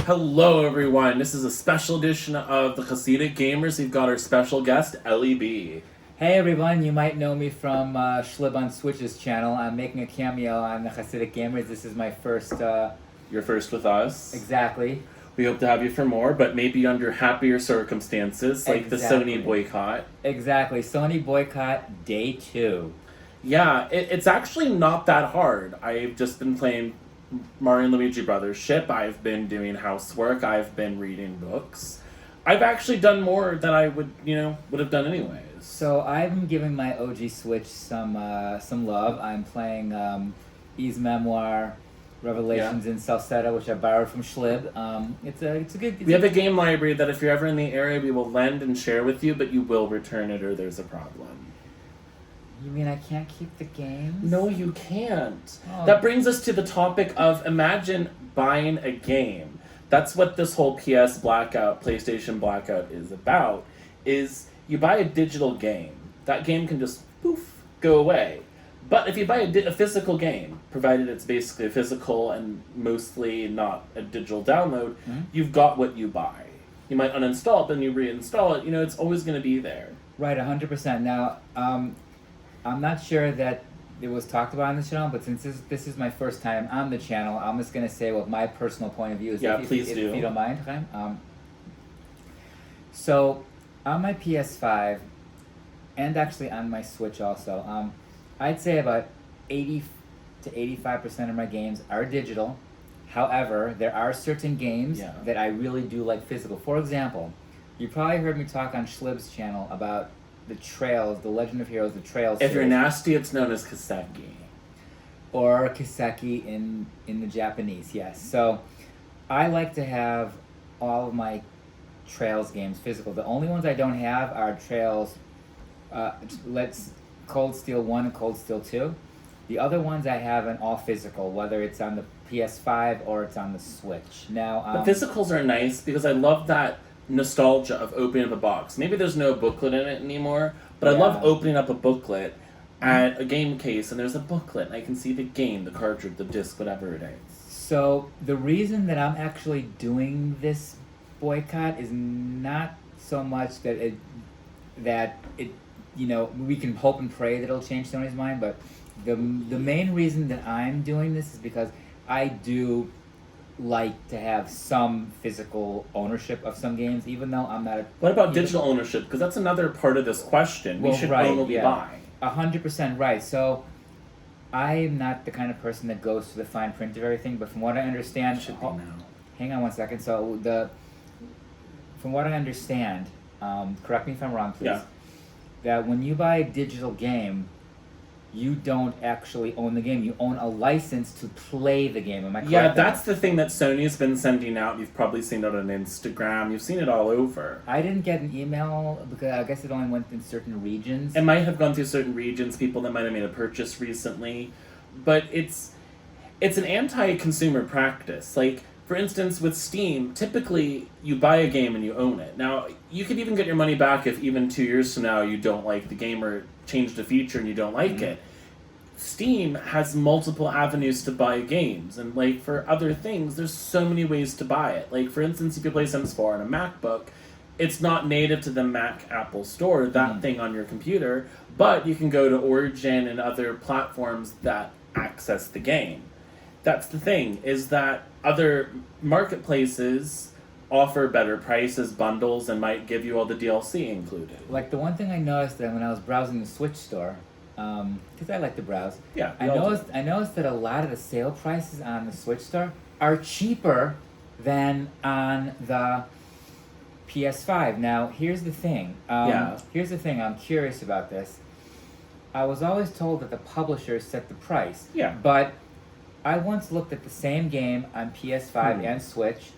Hello, everyone. This is a special edition of the Hasidic Gamers. We've got our special guest, Eli B. Hey everyone, you might know me from Shlib on Switch's channel. I'm making a cameo on the Hasidic Gamers. This is my first... You're first with us. Exactly. We hope to have you for more, but maybe under happier circumstances, like the Sony boycott. Exactly. Sony boycott day 2. Yeah, it's actually not that hard. I've just been playing Mario and Luigi Brothers ship. I've been doing housework. I've been reading books. I've actually done more than I would have done anyways. So I'm giving my OG Switch some love. I'm playing E's Memoir, Revelations in Salsetta, which I borrowed from Shlib. It's a good... We have a game library that if you're ever in the area, we will lend and share with you, but you will return it or there's a problem. You mean I can't keep the games? No, you can't. Oh. That brings us to the topic of imagine buying a game. That's what this whole PS Blackout, PlayStation Blackout is about, is you buy a digital game. That game can just, poof, go away. But if you buy a physical game, provided it's basically a physical and mostly not a digital download, you've got what you buy. You might uninstall it, then you reinstall it. It's always going to be there. Right, 100%. Now, I'm not sure that it was talked about on the channel, but since this is my first time on the channel, I'm just going to say what my personal point of view is. Yeah, please do. If you don't mind, Chaim. So, on my PS5, and actually on my Switch also, I'd say about 80 to 85% of my games are digital. However, there are certain games that I really do like physical. For example, you probably heard me talk on Shlib's channel about the Trails, the Legend of Heroes, the Trails If series. you're nasty, it's known as Kiseki. Or Kiseki in the Japanese, yes. So, I like to have all of my Trails games physical. The only ones I don't have are Trails, Cold Steel 1 and Cold Steel 2. The other ones I have in all physical, whether it's on the PS5 or it's on the Switch. Now, but physicals are nice because I love that nostalgia of opening up a box. Maybe there's no booklet in it anymore, but I love opening up a booklet at a game case and there's a booklet and I can see the game, the cartridge, the disc, whatever it is. So the reason that I'm actually doing this boycott is not so much that it we can hope and pray that it'll change Sony's mind, but the main reason that I'm doing this is because I do like to have some physical ownership of some games, even though I'm not. What about digital ownership? Because that's another part of this question. We should own what we buy. 100% right. So, I'm not the kind of person that goes to the fine print of everything, but from what I understand, should be now. Hang on one second. So from what I understand, correct me if I'm wrong, please. Yeah. That when you buy a digital game, you don't actually own the game. You own a license to play the game. Am I correct? Yeah, that's the thing that Sony's been sending out. You've probably seen it on Instagram. You've seen it all over. I didn't get an email because I guess it only went in certain regions. It might have gone through certain regions, people that might have made a purchase recently. But it's an anti-consumer practice. Like, for instance, with Steam, typically you buy a game and you own it. Now, you could even get your money back if even 2 years from now you don't like the game or changed a feature and you don't like it. Steam has multiple avenues to buy games, and like for other things, there's so many ways to buy it. Like for instance, if you play Sims 4 on a MacBook, it's not native to the Mac Apple Store, that thing on your computer, but you can go to Origin and other platforms that access the game. That's the thing, is that other marketplaces offer better prices, bundles, and might give you all the DLC included. Like the one thing I noticed that when I was browsing the Switch store, because I like to browse, I noticed that a lot of the sale prices on the Switch store are cheaper than on the PS5. Now, here's the thing. Here's the thing. I'm curious about this. I was always told that the publishers set the price. Yeah. But I once looked at the same game on PS5 and Switch,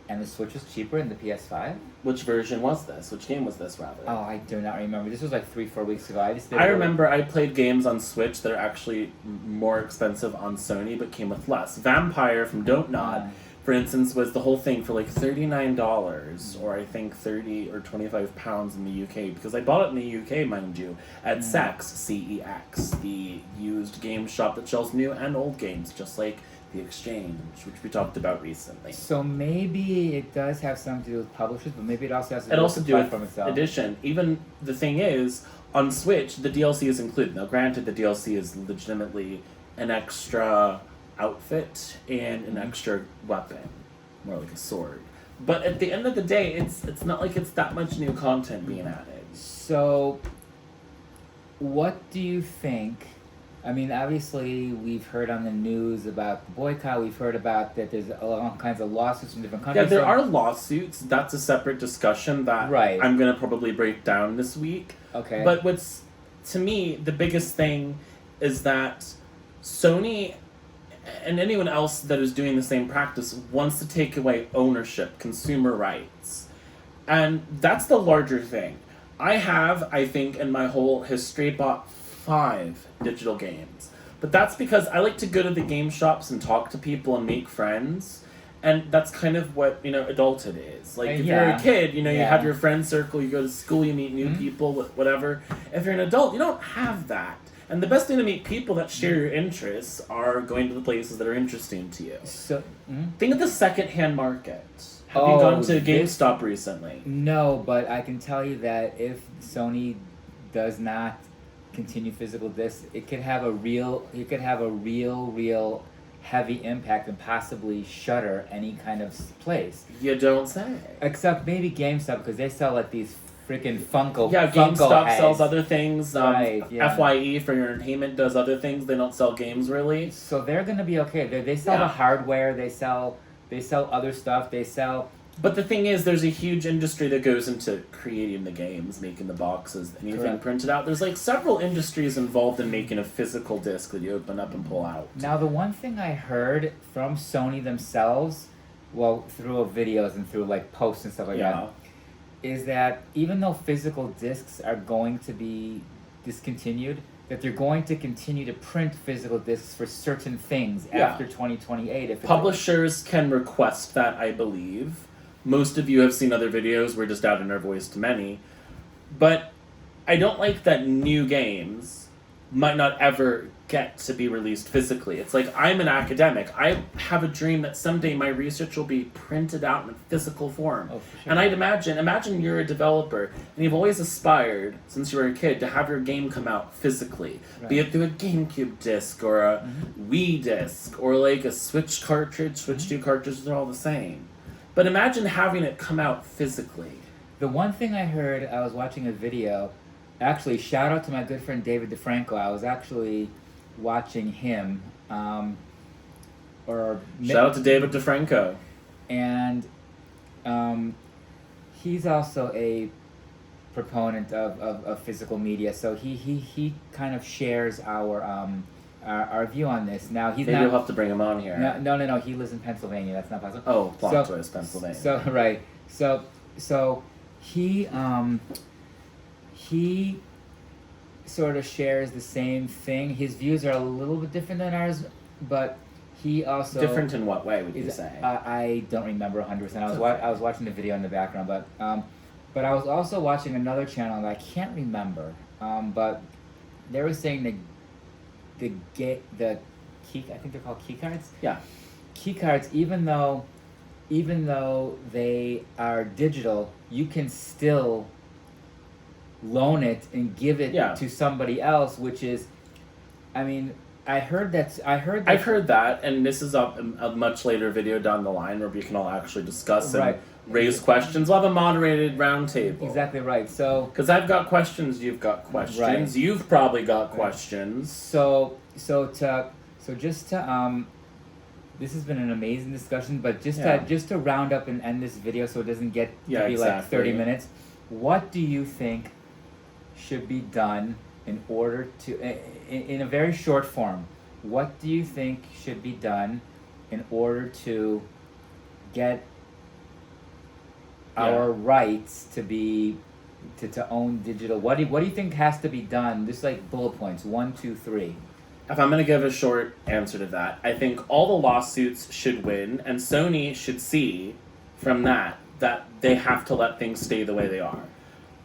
and the Switch was cheaper than the PS5. Which version was this? Which game was this, rather? Oh, I do not remember. This was like 3-4 weeks ago. I remember I played games on Switch that are actually more expensive on Sony, but came with less. Vampire from Don't Nod, for instance, was the whole thing for like $39, or I think 30 or 25 pounds in the UK, because I bought it in the UK, mind you, at Cex, C-E-X, the used game shop that sells new and old games, just like the exchange, which we talked about recently. So maybe it does have something to do with publishers, but maybe it also has to do with the platform itself. Edition. Even the thing is, on Switch, the DLC is included. Now, granted, the DLC is legitimately an extra outfit and an extra weapon, more like a sword. But at the end of the day, it's not like it's that much new content being added. So, what do you think? I mean, obviously, we've heard on the news about the boycott. We've heard about that there's all kinds of lawsuits from different countries. Yeah, there are lawsuits. That's a separate discussion that I'm going to probably break down this week. Okay. But what's, to me, the biggest thing is that Sony and anyone else that is doing the same practice wants to take away ownership, consumer rights. And that's the larger thing. I have, I think, in my whole history, bought 5 digital games. But that's because I like to go to the game shops and talk to people and make friends. And that's kind of what, adulthood is. Like, if you're a kid, you have your friend circle, you go to school, you meet new people, whatever. If you're an adult, you don't have that. And the best thing to meet people that share your interests are going to the places that are interesting to you. So, think of the secondhand market. Have you gone to GameStop recently? No, but I can tell you that if Sony does not continue physical discs, it could have a real heavy impact and possibly shutter any kind of place. You don't say. Except maybe GameStop, because they sell like these freaking Funko. Yeah, GameStop sells other things. Yeah. FYE for your entertainment does other things. They don't sell games really. So they're gonna be okay. They sell the hardware. They sell other stuff. They sell. But the thing is, there's a huge industry that goes into creating the games, making the boxes, anything printed out. There's like several industries involved in making a physical disc that you open up and pull out. Now, the one thing I heard from Sony themselves, well, through videos and through like posts and stuff like that, is that even though physical discs are going to be discontinued, that they're going to continue to print physical discs for certain things after 2028. If publishers can request that, I believe. Most of you have seen other videos. We're just adding our voice to many. But I don't like that new games might not ever get to be released physically. It's like, I'm an academic. I have a dream that someday my research will be printed out in a physical form. Oh, for sure. And I'd imagine you're a developer, and you've always aspired, since you were a kid, to have your game come out physically. Right. Be it through a GameCube disc, or a Wii disc, or like a Switch cartridge, Switch 2 cartridges, they're all the same. But imagine having it come out physically. The one thing I heard, I was watching a video, actually, shout out to my good friend David DeFranco. I was actually watching him. Shout out to David DeFranco. And he's also a proponent of physical media, so he kind of shares our view on this. Now he's Maybe you'll have to bring him on here. No. He lives in Pennsylvania. That's not possible. Oh, plot twist, Pennsylvania. So right. So he sort of shares the same thing. His views are a little bit different than ours, but he also different in what way would you say? I don't remember 100%. I was watching the video in the background, but I was also watching another channel that I can't remember. But they were saying the key, I think they're called key cards. Yeah. Key cards, even though they are digital, you can still loan it and give it to somebody else, which is, I mean, I've heard that, and this is a much later video down the line where we can all actually discuss and raise questions. We'll have a moderated roundtable. Exactly right. So, because I've got questions, you've got questions, right. You've probably got questions. So just to this has been an amazing discussion, but just to round up and end this video so it doesn't get to be like 30 minutes. What do you think should be done in order to, in a very short form, what do you think should be done in order to get our rights to be to own digital? What do you think has to be done? Just like bullet points, 1, 2, 3. If I'm going to give a short answer to that, I think all the lawsuits should win, and Sony should see from that they have to let things stay the way they are.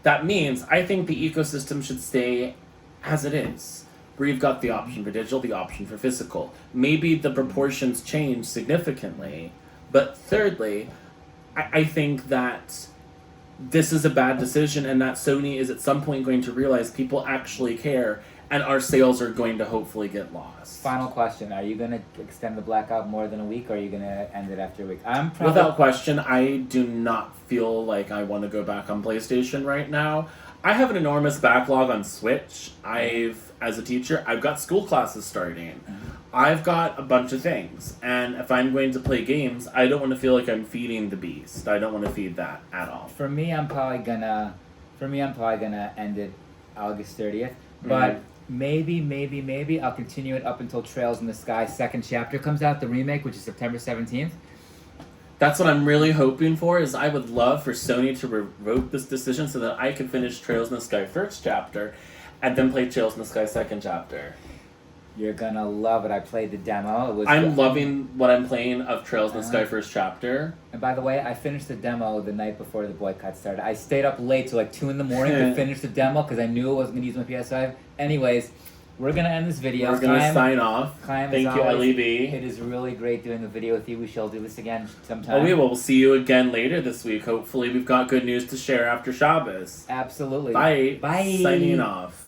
That means I think the ecosystem should stay as it is. where you've got the option for digital, the option for physical. Maybe the proportions change significantly, but thirdly, I think that this is a bad decision and that Sony is at some point going to realize people actually care and our sales are going to hopefully get lost. Final question. Are you going to extend the Blackout more than a week, or are you going to end it after a week? Without question, I do not feel like I want to go back on PlayStation right now. I have an enormous backlog on Switch. As a teacher, I've got school classes starting. I've got a bunch of things. And if I'm going to play games, I don't want to feel like I'm feeding the beast. I don't want to feed that at all. For me, I'm probably gonna end it August 30th. But maybe I'll continue it up until Trails in the Sky second chapter comes out, the remake, which is September 17th. That's what I'm really hoping for, is I would love for Sony to revoke this decision so that I can finish Trails in the Sky first chapter and then play Trails in the Sky second chapter. You're gonna love it. I played the demo. I'm loving what I'm playing of Trails in the Sky first chapter. And by the way, I finished the demo the night before the boycott started. I stayed up late till like 2 in the morning to finish the demo because I knew I wasn't gonna use my PS5. Anyways, we're gonna end this video. We're gonna sign off. Thank you, Eli B. It is really great doing a video with you. We shall do this again sometime. Oh, we will. We'll see you again later this week. Hopefully, we've got good news to share after Shabbos. Absolutely. Bye. Bye. Signing off.